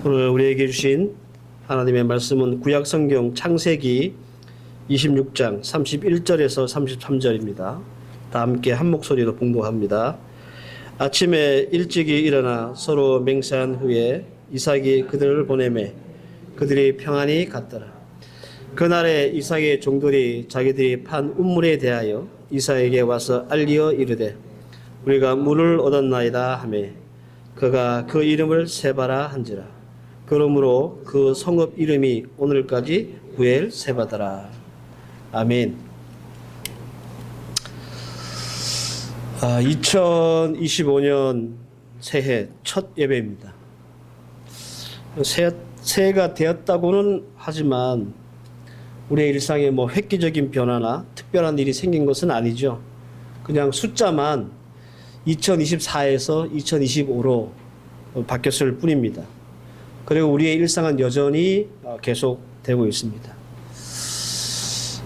오늘 우리에게 주신 하나님의 말씀은 구약성경 창세기 26장 31절에서 33절입니다. 다 함께 한 목소리로 봉독합니다. 아침에 일찍이 일어나 서로 맹세한 후에 이삭이 그들을 보내매 그들이 평안히 갔더라. 그날에 이삭의 종들이 자기들이 판 우물에 대하여 이삭에게 와서 알리어 이르되 우리가 물을 얻었나이다 하매 그가 그 이름을 세바라 한지라. 그러므로 그 성읍 이름이 오늘까지 부엘 세바더라. 아멘. 2025년 새해 첫 예배입니다. 새해가 되었다고는 하지만 우리의 일상에 뭐 획기적인 변화나 특별한 일이 생긴 것은 아니죠. 그냥 숫자만 2024에서 2025로 바뀌었을 뿐입니다. 그리고 우리의 일상은 여전히 계속되고 있습니다.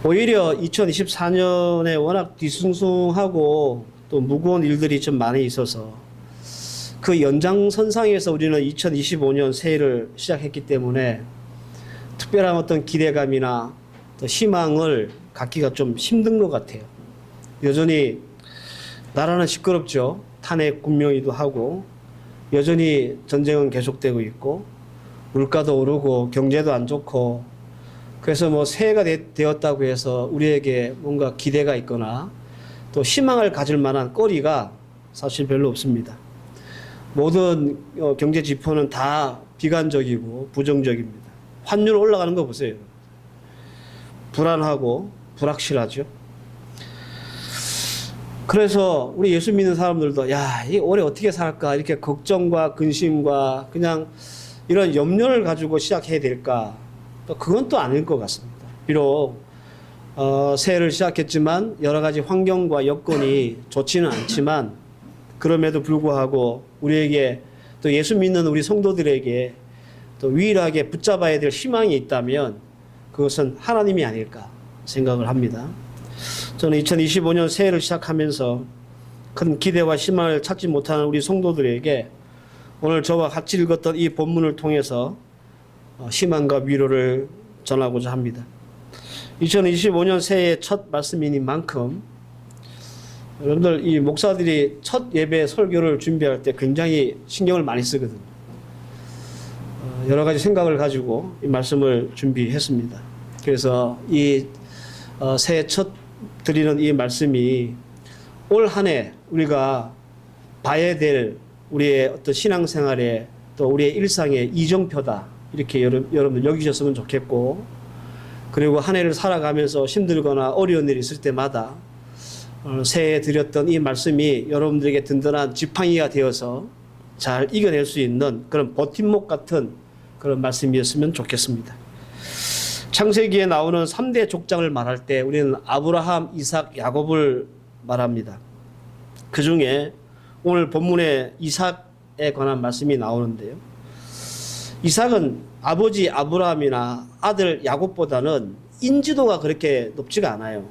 오히려 2024년에 워낙 뒤숭숭하고 또 무거운 일들이 좀 많이 있어서 그 연장선상에서 우리는 2025년 새해를 시작했기 때문에 특별한 어떤 기대감이나 또 희망을 갖기가 좀 힘든 것 같아요. 여전히 나라는 시끄럽죠. 탄핵 군명이도 하고 여전히 전쟁은 계속되고 있고 물가도 오르고 경제도 안 좋고 그래서 뭐 새해가 되었다고 해서 우리에게 뭔가 기대가 있거나 또 희망을 가질 만한 거리가 사실 별로 없습니다. 모든 경제 지표는 다 비관적이고 부정적입니다. 환율 올라가는 거 보세요. 불안하고 불확실하죠. 그래서 우리 예수 믿는 사람들도 이 올해 어떻게 살까 이렇게 걱정과 근심과 그냥 이런 염려를 가지고 시작해야 될까? 또 그건 또 아닐 것 같습니다. 비록 새해를 시작했지만 여러 가지 환경과 여건이 좋지는 않지만 그럼에도 불구하고 우리에게 또 예수 믿는 우리 성도들에게 또 유일하게 붙잡아야 될 희망이 있다면 그것은 하나님이 아닐까 생각을 합니다. 저는 2025년 새해를 시작하면서 큰 기대와 희망을 찾지 못하는 우리 성도들에게 오늘 저와 같이 읽었던 이 본문을 통해서 희망과 위로를 전하고자 합니다. 2025년 새해의 첫 말씀이니만큼 여러분들 이 목사들이 첫 예배 설교를 준비할 때 굉장히 신경을 많이 쓰거든요. 여러 가지 생각을 가지고 이 말씀을 준비했습니다. 그래서 이 새해 첫 드리는 이 말씀이 올 한 해 우리가 봐야 될 우리의 어떤 신앙생활에 또 우리의 일상의 이정표다 이렇게 여러분들 여기셨으면 좋겠고 그리고 한 해를 살아가면서 힘들거나 어려운 일이 있을 때마다 새해에 드렸던 이 말씀이 여러분들에게 든든한 지팡이가 되어서 잘 이겨낼 수 있는 그런 버팀목 같은 그런 말씀이었으면 좋겠습니다. 창세기에 나오는 3대 족장을 말할 때 우리는 아브라함, 이삭, 야곱을 말합니다. 그 중에 오늘 본문에 이삭에 관한 말씀이 나오는데요. 이삭은 아버지 아브라함이나 아들 야곱보다는 인지도가 그렇게 높지가 않아요.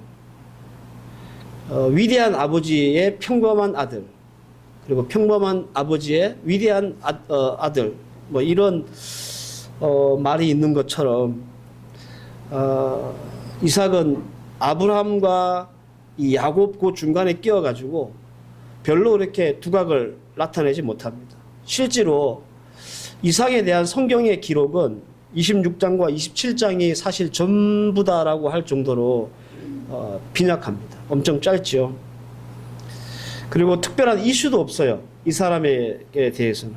위대한 아버지의 평범한 아들, 그리고 평범한 아버지의 위대한 아들, 뭐 이런 말이 있는 것처럼 이삭은 아브라함과 이 야곱 그 중간에 끼어가지고 별로 그렇게 두각을 나타내지 못합니다. 실제로 이삭에 대한 성경의 기록은 26장과 27장이 사실 전부다라고 할 정도로 빈약합니다. 엄청 짧죠. 그리고 특별한 이슈도 없어요. 이 사람에게 대해서는.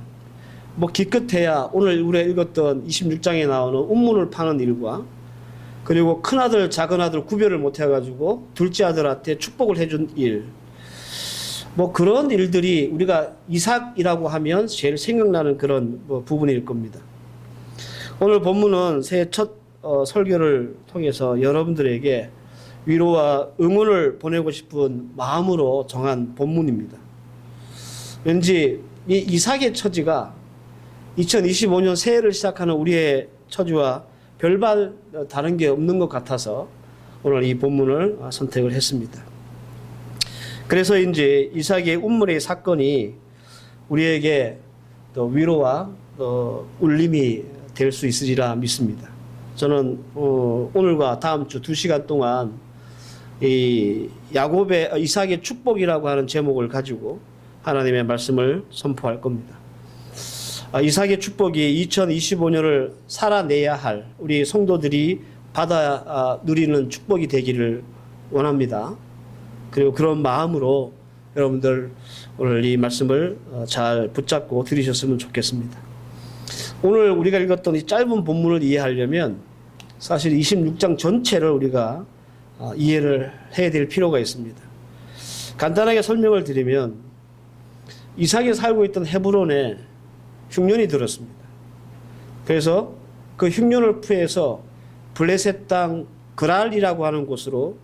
뭐 기껏해야 오늘 우리가 읽었던 26장에 나오는 운문을 파는 일과 그리고 큰아들 작은아들 구별을 못해가지고 둘째 아들한테 축복을 해준 일, 뭐 그런 일들이 우리가 이삭이라고 하면 제일 생각나는 그런 부분일 겁니다. 오늘 본문은 새해 첫 설교를 통해서 여러분들에게 위로와 응원을 보내고 싶은 마음으로 정한 본문입니다. 왠지 이 이삭의 처지가 2025년 새해를 시작하는 우리의 처지와 별반 다른 게 없는 것 같아서 오늘 이 본문을 선택을 했습니다. 그래서 이제 이삭의 운물의 사건이 우리에게 또 위로와 울림이 될 수 있으리라 믿습니다. 저는 오늘과 다음 주 2시간 동안 이 야곱의 이삭의 축복이라고 하는 제목을 가지고 하나님의 말씀을 선포할 겁니다. 이삭의 축복이 2025년을 살아내야 할 우리 성도들이 받아 누리는 축복이 되기를 원합니다. 그리고 그런 마음으로 여러분들 오늘 이 말씀을 잘 붙잡고 들으셨으면 좋겠습니다. 오늘 우리가 읽었던 이 짧은 본문을 이해하려면 사실 26장 전체를 우리가 이해를 해야 될 필요가 있습니다. 간단하게 설명을 드리면 이삭이 살고 있던 헤브론에 흉년이 들었습니다. 그래서 그 흉년을 피해서 블레셋 땅 그랄이라고 하는 곳으로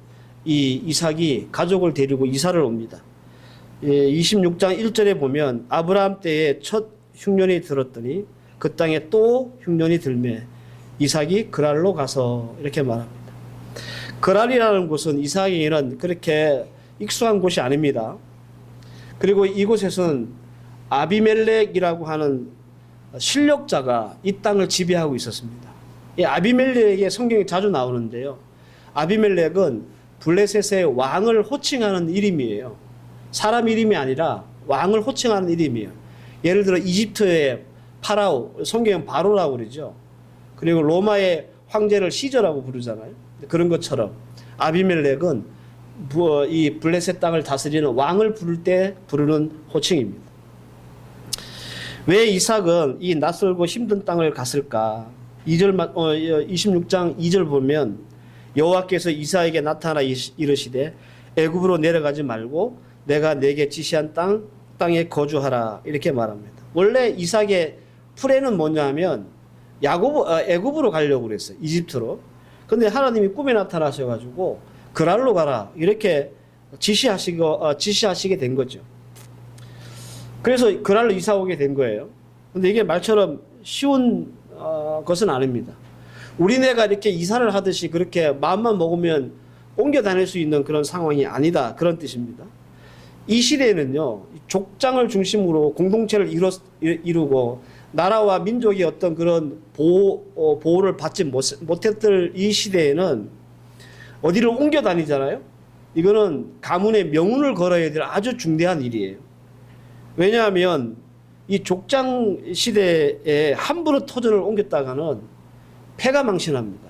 이 이삭이 가족을 데리고 이사를 옵니다. 26장 1절에 보면 아브라함 때에 첫 흉년이 들었더니 그 땅에 또 흉년이 들매 이삭이 그랄로 가서 이렇게 말합니다. 그랄이라는 곳은 이삭에게는 그렇게 익숙한 곳이 아닙니다. 그리고 이곳에서는 아비멜렉이라고 하는 실력자가 이 땅을 지배하고 있었습니다. 이 아비멜렉의 성경에 자주 나오는데요. 아비멜렉은 블레셋의 왕을 호칭하는 이름이에요. 사람 이름이 아니라 왕을 호칭하는 이름이에요. 예를 들어 이집트의 파라오, 성경은 바로라고 그러죠. 그리고 로마의 황제를 시저라고 부르잖아요. 그런 것처럼 아비멜렉은 이 블레셋 땅을 다스리는 왕을 부를 때 부르는 호칭입니다. 왜 이삭은 이 낯설고 힘든 땅을 갔을까? 26장 2절 보면 여호와께서 이삭에게 나타나 이르시되 애굽으로 내려가지 말고 내가 내게 지시한 땅에 거주하라 이렇게 말합니다. 원래 이삭의 플랜은 뭐냐 하면 애굽으로 가려고 그랬어요. 이집트로. 근데 하나님이 꿈에 나타나셔가지고 그랄로 가라 이렇게 지시하시게 된 거죠. 그래서 그랄로 이사 오게 된 거예요. 근데 이게 말처럼 쉬운 것은 아닙니다. 우리네가 이렇게 이사를 하듯이 그렇게 마음만 먹으면 옮겨 다닐 수 있는 그런 상황이 아니다. 그런 뜻입니다. 이 시대에는요, 족장을 중심으로 공동체를 이루고 나라와 민족의 어떤 그런 보호를 받지 못했던 이 시대에는 어디를 옮겨 다니잖아요. 이거는 가문의 명운을 걸어야 될 아주 중대한 일이에요. 왜냐하면 이 족장 시대에 함부로 터전을 옮겼다가는 패가 망신합니다.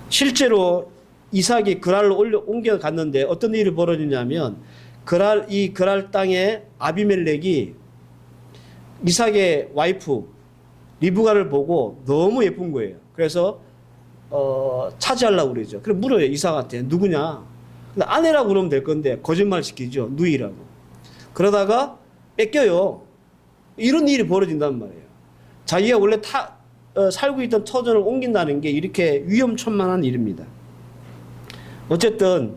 실제로 이삭이 그랄로 옮겨갔는데 어떤 일이 벌어지냐면 이 그랄 땅에 아비멜렉이 이삭의 와이프 리브가를 보고 너무 예쁜 거예요. 그래서 차지하려고 그러죠. 그래 물어요. 이삭한테 누구냐? 근데 아내라고 그러면 될 건데 거짓말 시키죠. 누이라고. 그러다가 뺏겨요. 이런 일이 벌어진단 말이에요. 자기가 원래 살고 있던 터전을 옮긴다는 게 이렇게 위험천만한 일입니다. 어쨌든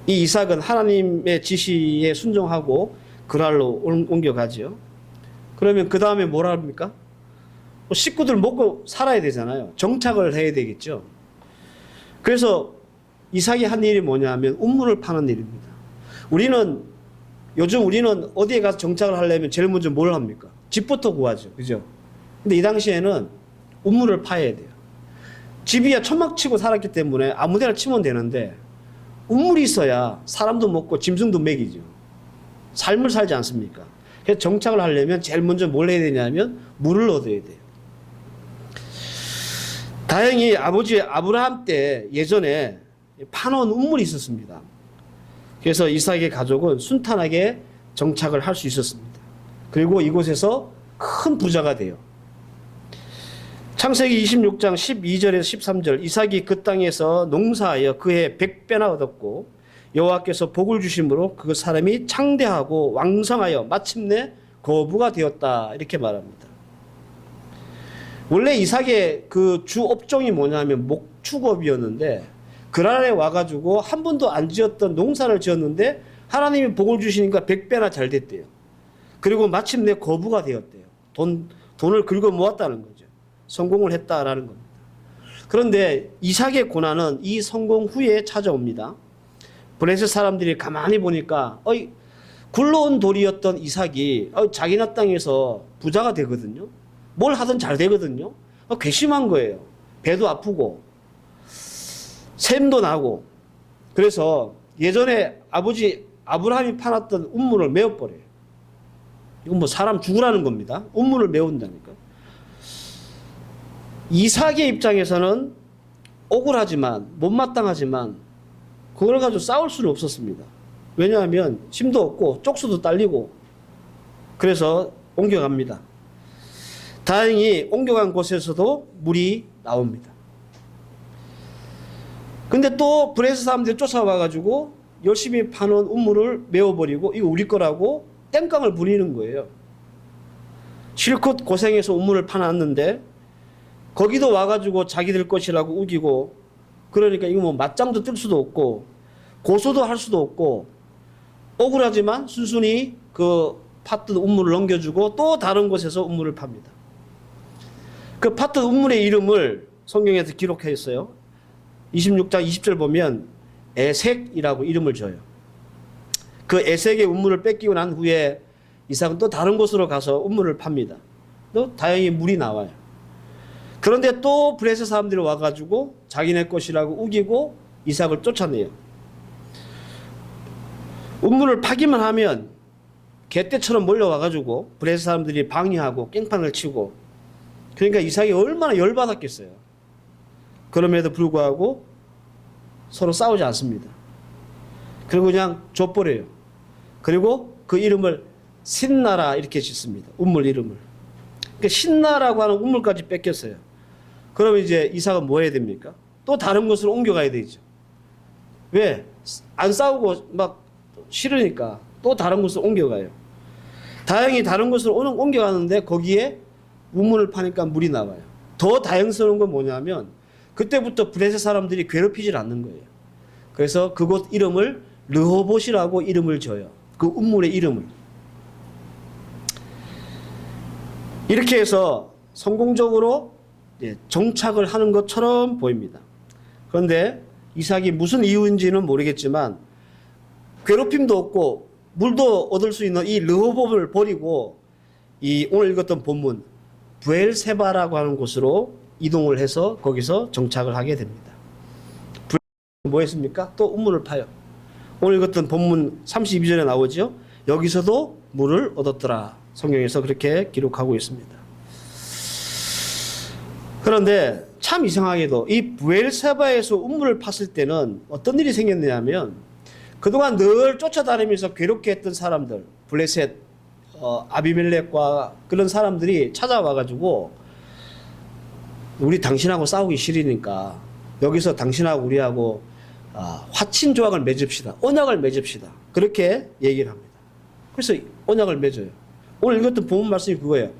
이 이삭은 하나님의 지시에 순종하고 그랄로 옮겨가죠. 그러면 그 다음에 뭐라 합니까? 식구들 먹고 살아야 되잖아요. 정착을 해야 되겠죠. 그래서 이삭이 한 일이 뭐냐면 우물을 파는 일입니다. 요즘 우리는 어디에 가서 정착을 하려면 제일 먼저 뭘 합니까? 집부터 구하죠. 그죠? 근데 이 당시에는 우물을 파야 돼요. 집이야 천막 치고 살았기 때문에 아무 데나 치면 되는데 우물이 있어야 사람도 먹고 짐승도 먹이죠. 삶을 살지 않습니까? 그래서 정착을 하려면 제일 먼저 뭘 해야 되냐면 물을 얻어야 돼요. 다행히 아버지 아브라함 때 예전에 파놓은 우물이 있었습니다. 그래서 이삭의 가족은 순탄하게 정착을 할 수 있었습니다. 그리고 이곳에서 큰 부자가 돼요. 창세기 26장 12절에서 13절 이삭이 그 땅에서 농사하여 그해 100배나 얻었고 여호와께서 복을 주심으로 그 사람이 창대하고 왕성하여 마침내 거부가 되었다 이렇게 말합니다. 원래 이삭의 그 주 업종이 뭐냐면 목축업이었는데 그날에 와가지고 한 번도 안 지었던 농사를 지었는데 하나님이 복을 주시니까 100배나 잘 됐대요. 그리고 마침내 거부가 되었대요. 돈을 긁어 모았다는 거죠. 성공을 했다라는 겁니다. 그런데 이삭의 고난은 이 성공 후에 찾아옵니다. 블레셋 사람들이 가만히 보니까 굴러온 돌이었던 이삭이 자기네 땅에서 부자가 되거든요. 뭘 하든 잘 되거든요. 괘씸한 거예요. 배도 아프고 샘도 나고. 그래서 예전에 아버지 아브라함이 파놨던 운물을 메어버려요. 이건 뭐 사람 죽으라는 겁니다. 운물을 메운다니까. 이삭의 입장에서는 억울하지만 못마땅하지만 그걸 가지고 싸울 수는 없었습니다. 왜냐하면 힘도 없고 쪽수도 딸리고. 그래서 옮겨갑니다. 다행히 옮겨간 곳에서도 물이 나옵니다. 근데 또 브레스 사람들이 쫓아와가지고 열심히 파놓은 운물을 메워버리고 이거 우리 거라고 땡깡을 부리는 거예요. 실컷 고생해서 운물을 파놨는데 거기도 와가지고 자기들 것이라고 우기고, 그러니까 이거 뭐 맞짱도 뜰 수도 없고 고소도 할 수도 없고 억울하지만 순순히 그 팠던 운물을 넘겨주고 또 다른 곳에서 운물을 팝니다. 그 팠던 운물의 이름을 성경에서 기록했어요. 26장 20절 보면 에색이라고 이름을 줘요. 그 에색의 운물을 뺏기고 난 후에 이삭은 또 다른 곳으로 가서 운물을 팝니다. 또 다행히 물이 나와요. 그런데 또 브레스 사람들이 와가지고 자기네 것이라고 우기고 이삭을 쫓아내요. 운물을 파기만 하면 개떼처럼 몰려와가지고 브레스 사람들이 방해하고 깽판을 치고, 그러니까 이삭이 얼마나 열받았겠어요. 그럼에도 불구하고 서로 싸우지 않습니다. 그리고 그냥 줘버려요. 그리고 그 이름을 신나라 이렇게 짓습니다. 운물 이름을. 그러니까 신나라고 하는 운물까지 뺏겼어요. 그러면 이제 이삭은 뭐 해야 됩니까? 또 다른 곳으로 옮겨가야 되죠. 왜? 안 싸우고 막 싫으니까 또 다른 곳으로 옮겨가요. 다행히 다른 곳으로 옮겨가는데 거기에 운물을 파니까 물이 나와요. 더 다행스러운 건 뭐냐면 그때부터 브레스 사람들이 괴롭히질 않는 거예요. 그래서 그곳 이름을 르호봇이라고 이름을 줘요. 그 운물의 이름을. 이렇게 해서 성공적으로 정착을 하는 것처럼 보입니다. 그런데 이삭이 무슨 이유인지는 모르겠지만 괴롭힘도 없고 물도 얻을 수 있는 이 르호봇을 버리고 이 오늘 읽었던 본문 브엘세바라고 하는 곳으로 이동을 해서 거기서 정착을 하게 됩니다. 뭐 했습니까? 또 운물을 파요. 오늘 읽었던 본문 32절에 나오죠. 여기서도 물을 얻었더라. 성경에서 그렇게 기록하고 있습니다. 그런데 참 이상하게도 이 브엘세바에서 운물을 팠을 때는 어떤 일이 생겼냐면 그동안 늘 쫓아다니면서 괴롭게 했던 사람들, 블레셋, 아비멜렉과 그런 사람들이 찾아와가지고 우리 당신하고 싸우기 싫으니까 여기서 당신하고 우리하고 화친 조약을 맺읍시다. 언약을 맺읍시다. 그렇게 얘기를 합니다. 그래서 언약을 맺어요. 오늘 읽었던 본문 말씀이 그거예요.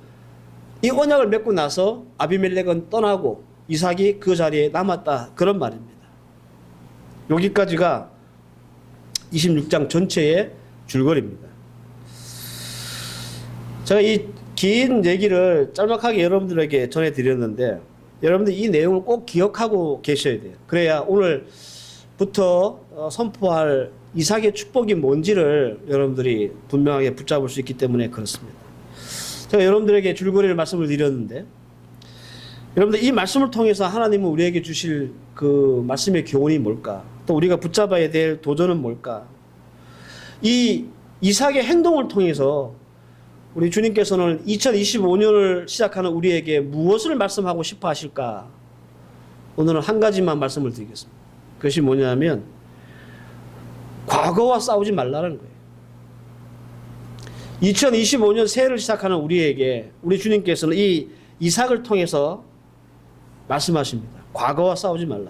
이 언약을 맺고 나서 아비멜렉은 떠나고 이삭이 그 자리에 남았다. 그런 말입니다. 여기까지가 26장 전체의 줄거리입니다. 제가 이 긴 얘기를 짤막하게 여러분들에게 전해드렸는데 여러분들 이 내용을 꼭 기억하고 계셔야 돼요. 그래야 오늘부터 선포할 이삭의 축복이 뭔지를 여러분들이 분명하게 붙잡을 수 있기 때문에 그렇습니다. 제가 여러분들에게 줄거리를 말씀을 드렸는데 여러분들 이 말씀을 통해서 하나님은 우리에게 주실 그 말씀의 교훈이 뭘까? 또 우리가 붙잡아야 될 도전은 뭘까? 이 이삭의 행동을 통해서 우리 주님께서는 2025년을 시작하는 우리에게 무엇을 말씀하고 싶어 하실까? 오늘은 한 가지만 말씀을 드리겠습니다. 그것이 뭐냐면 과거와 싸우지 말라는 거예요. 2025년 새해를 시작하는 우리에게 우리 주님께서는 이 이삭을 통해서 말씀하십니다. 과거와 싸우지 말라.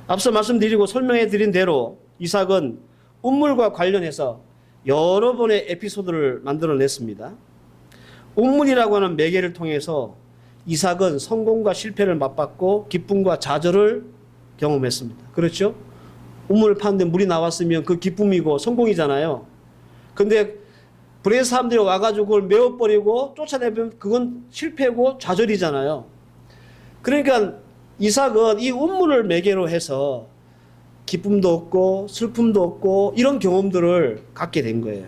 앞서 말씀드리고 설명해 드린 대로 이삭은 운물과 관련해서 여러 번의 에피소드를 만들어냈습니다. 운물이라고 하는 매개를 통해서 이삭은 성공과 실패를 맛봤고 기쁨과 좌절을 경험했습니다. 그렇죠? 운물을 파는데 물이 나왔으면 그 기쁨이고 성공이잖아요. 근데 브레스 사람들이 와가지고 그걸 메워버리고 쫓아내면 그건 실패고 좌절이잖아요. 그러니까 이삭은 이 운물을 매개로 해서 기쁨도 없고 슬픔도 없고 이런 경험들을 갖게 된 거예요.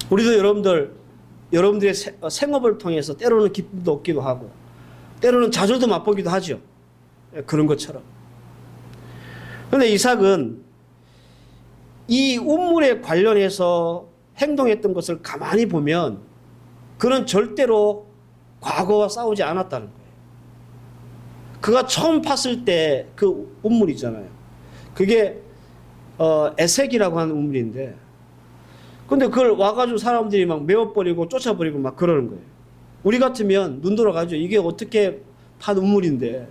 우리도 여러분들의 생업을 통해서 때로는 기쁨도 얻기도 하고 때로는 좌절도 맛보기도 하죠. 그런 것처럼. 그런데 이삭은 이 운물에 관련해서 행동했던 것을 가만히 보면 그는 절대로 과거와 싸우지 않았다는 거예요. 그가 처음 팠을 때 그 운물 있잖아요. 그게 에색이라고 하는 운물인데, 근데 그걸 와가지고 사람들이 막 메워버리고 쫓아버리고 막 그러는 거예요. 우리 같으면 눈 돌아가죠. 이게 어떻게 판 운물인데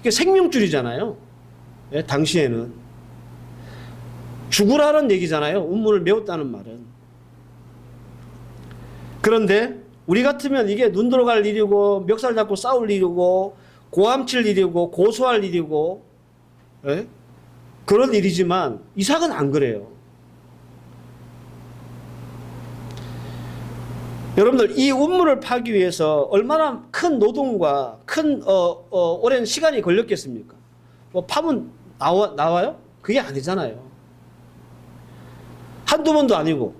이게 생명줄이잖아요. 예, 당시에는 죽으라는 얘기잖아요. 운물을 메웠다는 말은. 그런데 우리 같으면 이게 눈 돌아갈 일이고 멱살 잡고 싸울 일이고 고함칠 일이고 고소할 일이고, 예? 그런 일이지만 이삭은 안 그래요. 여러분들 이 운물을 파기 위해서 얼마나 큰 노동과 큰 오랜 시간이 걸렸겠습니까? 뭐 파면 나와요? 그게 아니잖아요. 한두 번도 아니고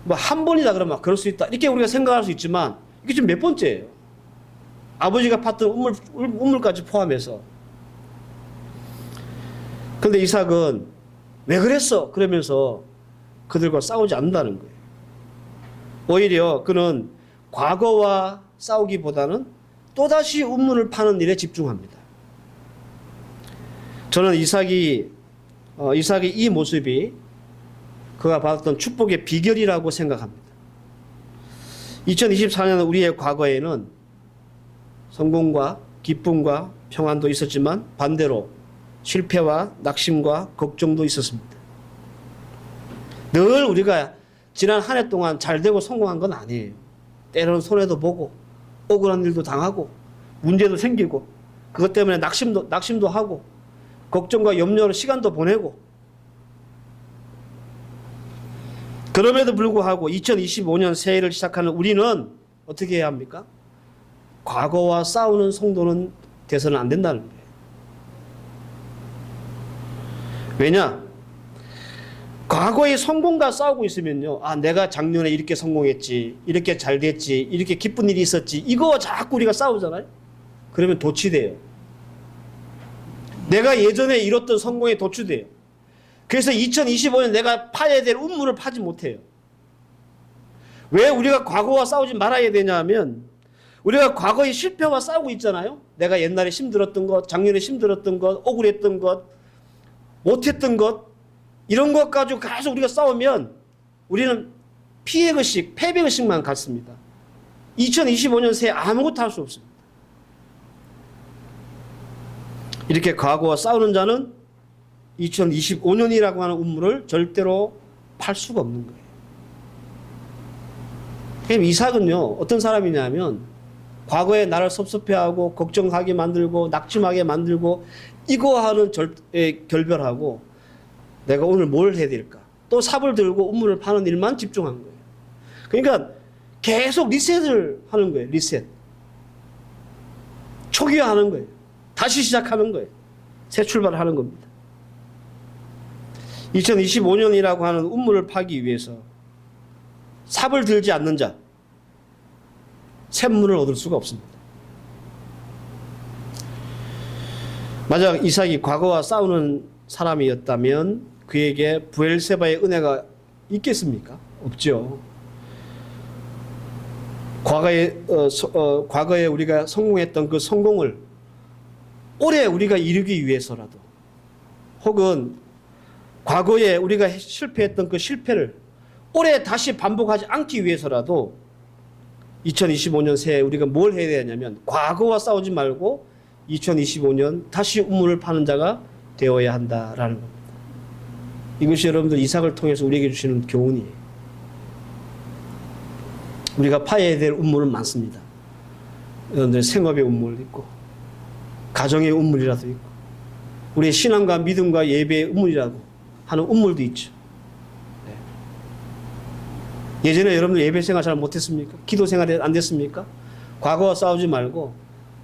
뭐 한 번이다 그러면 그럴 수 있다 이렇게 우리가 생각할 수 있지만 이게 지금 몇 번째예요. 아버지가 팠던 운물까지 포함해서. 그런데 이삭은 왜 그랬어? 그러면서 그들과 싸우지 않는다는 거예요. 오히려 그는 과거와 싸우기보다는 또다시 운물을 파는 일에 집중합니다. 저는 이삭이 이 모습이 그가 받았던 축복의 비결이라고 생각합니다. 2024년 우리의 과거에는 성공과 기쁨과 평안도 있었지만 반대로 실패와 낙심과 걱정도 있었습니다. 늘 우리가 지난 한 해 동안 잘 되고 성공한 건 아니에요. 때로는 손해도 보고 억울한 일도 당하고 문제도 생기고 그것 때문에 낙심도 하고 걱정과 염려로 시간도 보내고, 그럼에도 불구하고 2025년 새해를 시작하는 우리는 어떻게 해야 합니까? 과거와 싸우는 성도는 돼서는 안 된다는 거예요. 왜냐? 과거의 성공과 싸우고 있으면요, 내가 작년에 이렇게 성공했지, 이렇게 잘 됐지, 이렇게 기쁜 일이 있었지, 이거 자꾸 우리가 싸우잖아요. 그러면 도취돼요. 내가 예전에 이뤘던 성공에 도취돼요. 그래서 2025년 내가 파야 될 운물을 파지 못해요. 왜 우리가 과거와 싸우지 말아야 되냐 하면 우리가 과거의 실패와 싸우고 있잖아요. 내가 옛날에 힘들었던 것, 작년에 힘들었던 것, 억울했던 것, 못했던 것, 이런 것 가지고 계속 우리가 싸우면 우리는 피해의식, 패배의식만 갖습니다. 2025년 새해 아무것도 할 수 없습니다. 이렇게 과거와 싸우는 자는 2025년이라고 하는 운물을 절대로 팔 수가 없는 거예요. 그럼 이삭은요, 어떤 사람이냐면 과거에 나를 섭섭해하고 걱정하게 만들고 낙심하게 만들고 이거 하는 결별하고 내가 오늘 뭘 해야 될까? 또 삽을 들고 운물을 파는 일만 집중한 거예요. 그러니까 계속 리셋을 하는 거예요. 리셋. 초기화하는 거예요. 다시 시작하는 거예요. 새 출발을 하는 겁니다. 2025년이라고 하는 운물을 파기 위해서 삽을 들지 않는 자, 샘물을 얻을 수가 없습니다. 만약 이삭이 과거와 싸우는 사람이었다면 그에게 브엘세바의 은혜가 있겠습니까? 없죠. 과거에 우리가 성공했던 그 성공을 올해 우리가 이루기 위해서라도, 혹은 과거에 우리가 실패했던 그 실패를 올해 다시 반복하지 않기 위해서라도 2025년 새해 우리가 뭘 해야 되냐면 과거와 싸우지 말고 2025년 다시 운물을 파는 자가 되어야 한다라는 겁니다. 이것이 여러분들 이삭을 통해서 우리에게 주시는 교훈이에요. 우리가 파야 될 운물은 많습니다. 여러분들 생업의 운물 있고 가정의 운물이라도 있고 우리의 신앙과 믿음과 예배의 운물이라고 하는 운물도 있죠. 네. 예전에 여러분들 예배 생활 잘 못했습니까? 기도 생활이 안 됐습니까? 과거와 싸우지 말고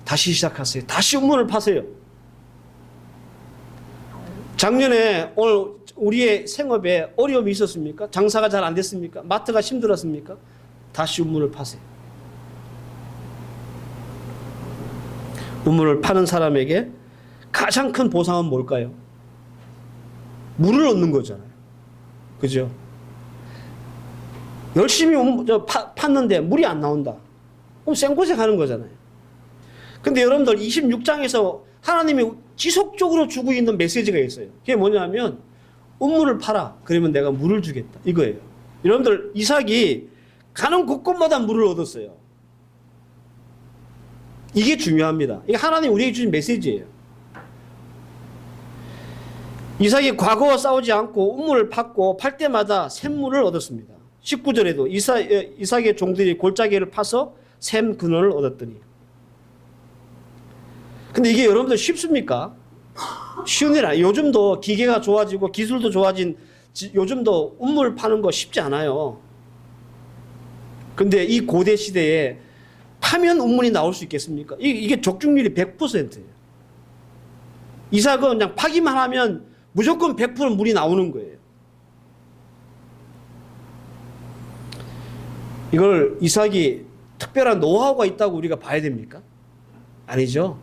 다시 시작하세요. 다시 운물을 파세요. 작년에 오늘 우리의 생업에 어려움이 있었습니까? 장사가 잘 안 됐습니까? 마트가 힘들었습니까? 다시 우물을 파세요. 우물을 파는 사람에게 가장 큰 보상은 뭘까요? 물을 얻는 거잖아요. 그죠? 열심히 팠는데 물이 안 나온다. 그럼 생고생 하는 거잖아요. 근데 여러분들 26장에서 하나님이 지속적으로 주고 있는 메시지가 있어요. 그게 뭐냐면 우물을 파라. 그러면 내가 물을 주겠다. 이거예요. 여러분들 이삭이 가는 곳곳마다 물을 얻었어요. 이게 중요합니다. 이게 하나님 우리에게 주신 메시지예요. 이삭이 과거와 싸우지 않고 우물을 팠고 팔 때마다 샘물을 얻었습니다. 19절에도 이삭의 종들이 골짜기를 파서 샘 근원을 얻었더니. 근데 이게 여러분들 쉽습니까? 쉬운 일 아니에요. 요즘도 기계가 좋아지고 기술도 좋아진 요즘도 우물 파는 거 쉽지 않아요. 근데 이 고대 시대에 파면 우물이 나올 수 있겠습니까? 이게 적중률이 100%예요. 이삭은 그냥 파기만 하면 무조건 100% 물이 나오는 거예요. 이걸 이삭이 특별한 노하우가 있다고 우리가 봐야 됩니까? 아니죠.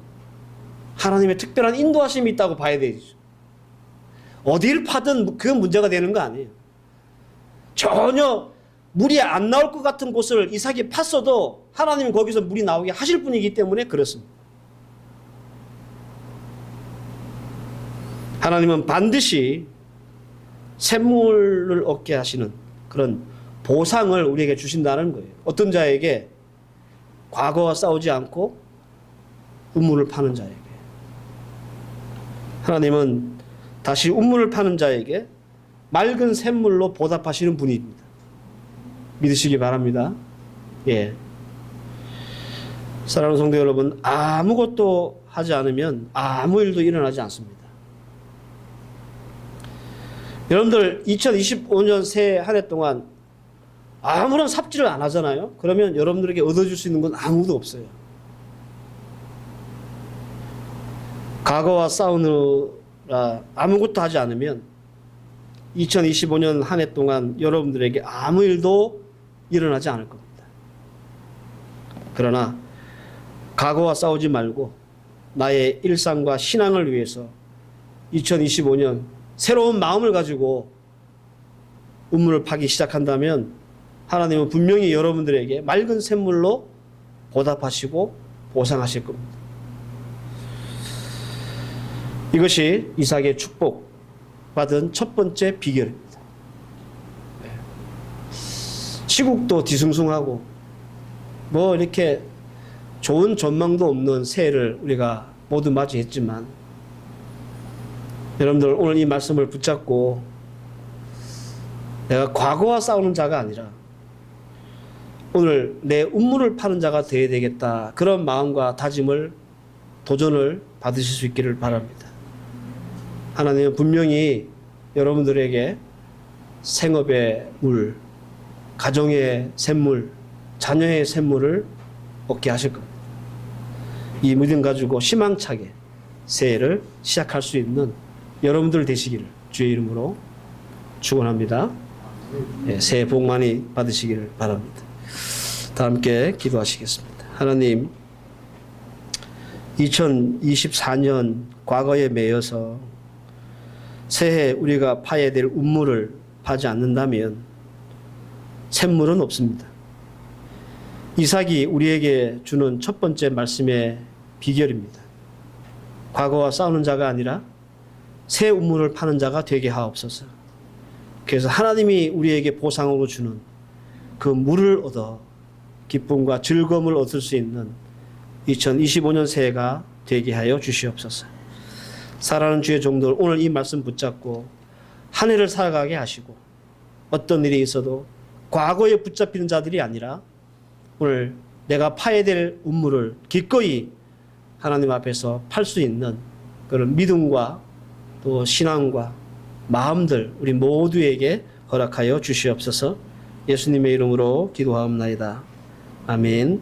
하나님의 특별한 인도하심이 있다고 봐야 되죠. 어디를 파든 그건 문제가 되는 거 아니에요. 전혀 물이 안 나올 것 같은 곳을 이삭이 팠어도 하나님은 거기서 물이 나오게 하실 분이기 때문에 그렇습니다. 하나님은 반드시 샘물을 얻게 하시는 그런 보상을 우리에게 주신다는 거예요. 어떤 자에게? 과거와 싸우지 않고 우물을 파는 자에게. 하나님은 다시 우물을 파는 자에게 맑은 샘물로 보답하시는 분입니다. 믿으시기 바랍니다. 예. 사랑하는 성도 여러분, 아무것도 하지 않으면 아무 일도 일어나지 않습니다. 여러분들 2025년 새해 한 해 동안 아무런 삽질을 안 하잖아요. 그러면 여러분들에게 얻어줄 수 있는 건 아무도 없어요. 과거와 싸우느라 아무것도 하지 않으면 2025년 한 해 동안 여러분들에게 아무 일도 일어나지 않을 겁니다. 그러나 과거와 싸우지 말고 나의 일상과 신앙을 위해서 2025년 새로운 마음을 가지고 우물을 파기 시작한다면 하나님은 분명히 여러분들에게 맑은 샘물로 보답하시고 보상하실 겁니다. 이것이 이삭의 축복받은 첫 번째 비결입니다. 시국도 뒤숭숭하고 뭐 이렇게 좋은 전망도 없는 새해를 우리가 모두 맞이했지만 여러분들 오늘 이 말씀을 붙잡고 내가 과거와 싸우는 자가 아니라 오늘 내 우물을 파는 자가 되어야 되겠다. 그런 마음과 다짐을 도전을 받으실 수 있기를 바랍니다. 하나님은 분명히 여러분들에게 생업의 물, 가정의 샘물, 자녀의 샘물을 얻게 하실 겁니다. 이 믿음 가지고 희망차게 새해를 시작할 수 있는 여러분들 되시기를 주의 이름으로 축원합니다. 네, 새해 복 많이 받으시기를 바랍니다. 다 함께 기도하시겠습니다. 하나님, 2024년 과거에 매여서 새해 우리가 파야 될 우물을 파지 않는다면 샘물은 없습니다. 이삭이 우리에게 주는 첫 번째 말씀의 비결입니다. 과거와 싸우는 자가 아니라 새 우물을 파는 자가 되게 하옵소서. 그래서 하나님이 우리에게 보상으로 주는 그 물을 얻어 기쁨과 즐거움을 얻을 수 있는 2025년 새해가 되게 하여 주시옵소서. 사랑하는 주의 종들, 오늘 이 말씀 붙잡고 한 해를 살아가게 하시고 어떤 일이 있어도 과거에 붙잡히는 자들이 아니라 오늘 내가 파야 될 우물을 기꺼이 하나님 앞에서 팔 수 있는 그런 믿음과 또 신앙과 마음들 우리 모두에게 허락하여 주시옵소서. 예수님의 이름으로 기도하옵나이다. 아멘.